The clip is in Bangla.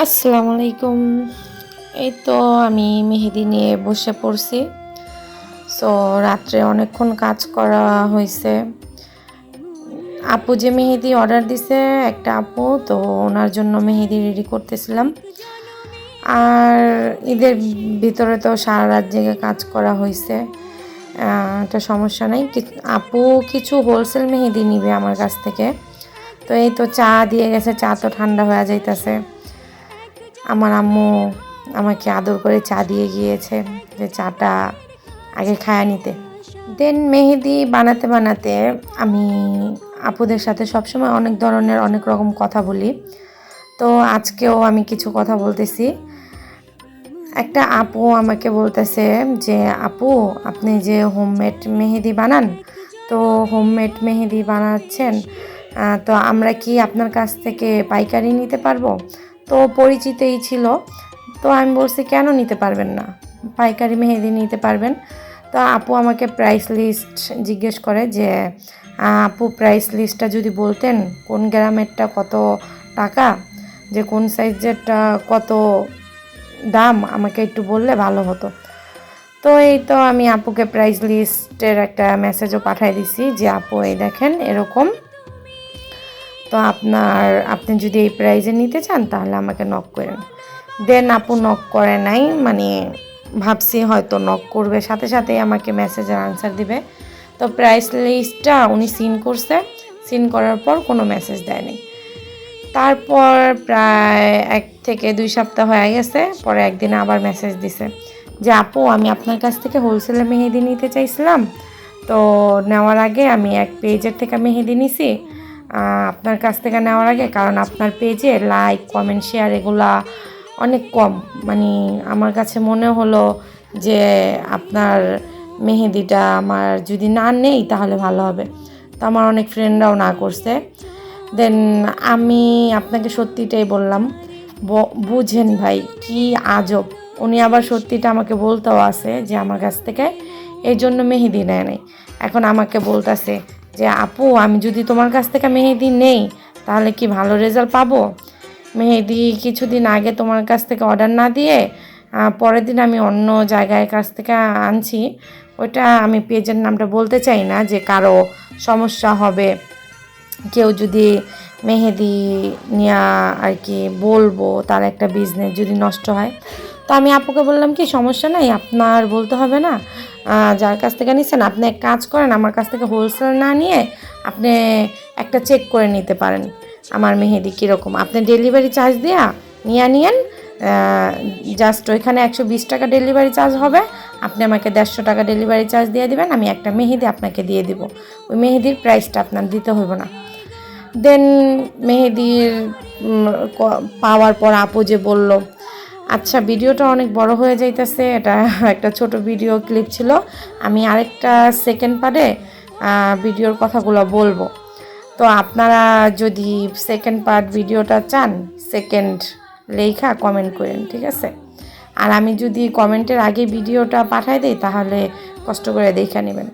আসসালামু আলাইকুম। এই তো আমি মেহেদি নিয়ে বসে পড়ছি। সো রাত্রে অনেকক্ষণ কাজ করা হয়েছে। আপু যে মেহেদি অর্ডার দিছে একটা আপু, তো ওনার জন্য মেহেদি রেডি করতেছিলাম। আর ঈদের ভিতরে তো সারা রাত জেগে কাজ করা হয়েছে, একটা সমস্যা নাই। আপু কিছু হোলসেল মেহেদি নিবে আমার কাছ থেকে। তো এই তো চা দিয়ে গেছে, চা তো ঠান্ডা হয়ে যাইতেছে। আমার আম্মু আমাকে আদর করে চা দিয়ে গিয়েছে যে চাটা আগে খায়া নিতে। দেন মেহেদি বানাতে বানাতে আমি আপুদের সাথে সবসময় অনেক ধরনের অনেক রকম কথা বলি। তো আজকেও আমি কিছু কথা বলতেছি। একটা আপু আমাকে বলতেছে যে আপু, আপনি যে হোমমেড মেহেদি বানান, তো হোমমেড মেহেদি বানাচ্ছেন, তো আমরা কি আপনার কাছ থেকে পাইকারি নিতে পারবো? তো পরিচিতই ছিল। তো আমি বলছি কেন নিতে পারবেন না, পাইকারি মেহেদি নিতে পারবেন। তো আপু আমাকে প্রাইস লিস্ট জিজ্ঞেস করে যে আপু প্রাইস লিস্টটা যদি বলতেন, কোন গ্রামেরটা কত টাকা, যে কোন সাইজেরটা কত দাম, আমাকে একটু বললে ভালো হতো। তো এই তো আমি আপুকে প্রাইস লিস্টের একটা মেসেজও পাঠিয়ে দিছি যে আপু এই দেখেন এরকম, তো আপনি যদি এই প্রাইজে নিতে চান তাহলে আমাকে নক করেন। দেন আপু নক করে নাই, মানে ভাবছি হয়তো নক করবে, সাথে সাথেই আমাকে মেসেজের আনসার দিবে। তো প্রাইস লিস্টটা উনি সিন করছে, সিন করার পর কোনো মেসেজ দেয়নি। তারপর প্রায় 1 থেকে 2 সপ্তাহ হয়ে গেছে, পরে একদিন আবার মেসেজ দিছে যে আপু আমি আপনার কাছ থেকে হোলসেলে মেহেদি নিতে চাইছিলাম, তো নেওয়ার আগে আমি এক পেজের থেকে মেহেদি নিছি আপনার কাছ থেকে নেওয়ার আগে, কারণ আপনার পেজে লাইক কমেন্ট শেয়ার এগুলা অনেক কম, মানে আমার কাছে মনে হলো যে আপনার মেহেদিটা আমার যদি না নেই তাহলে ভালো হবে। তো আমার অনেক ফ্রেন্ডরাও না করছে। দেন আমি আপনাকে সত্যিটাই বললাম, বুঝেন ভাই কি আজব, উনি আবার সত্যিটা আমাকে বলতেও আছে যে আমার কাছ থেকে এই জন্য মেহেদি নেয় নাই। এখন আমাকে বলতেছে যে আপু আমি যদি তোমার কাছ থেকে মেহেদি নেই তাহলে কি ভালো রেজাল্ট পাবো? মেহেদি কিছুদিন আগে তোমার কাছ থেকে অর্ডার না দিয়ে পরের দিন আমি অন্য জায়গায় কাছ থেকে আনছি। ওইটা আমি পেজের নামটা বলতে চাই না, যে কারো সমস্যা হবে, কেউ যদি মেহেদি নেওয়া আর কি বলবো, তার একটা বিজনেস যদি নষ্ট হয়। তো আমি আপুকে বললাম কি সমস্যা নাই, আপনার বলতে হবে না, যার কাছ থেকে নিচ্ছেন আপনি এক কাজ করেন, আমার কাছ থেকে হোলসেল না নিয়ে আপনি একটা চেক করে নিতে পারেন আমার মেহেদি কীরকম, আপনি ডেলিভারি চার্জ দিয়া নিয়েন। জাস্ট ওইখানে 120 টাকা ডেলিভারি চার্জ হবে, আপনি আমাকে 150 টাকা ডেলিভারি চার্জ দিয়ে দিবেন, আমি একটা মেহেদি আপনাকে দিয়ে দিব, ওই মেহেদির প্রাইসটা আপনার দিতে হইব না। দেন মেহেদির পাওয়ার পর আপু যে বলল, আচ্ছা ভিডিওটা অনেক বড় হয়ে যাইতেছে, এটা একটা ছোট ভিডিও ক্লিপ ছিল, আমি আরেকটা সেকেন্ড পার্টে ভিডিওর কথাগুলো বলবো। তো আপনারা যদি সেকেন্ড পার্ট ভিডিওটা চান, সেকেন্ড লেখা কমেন্ট করেন, ঠিক আছে? আর আমি যদি কমেন্টের আগে ভিডিওটা পাঠাই দিই তাহলে কষ্ট করে দেখে নেবেন।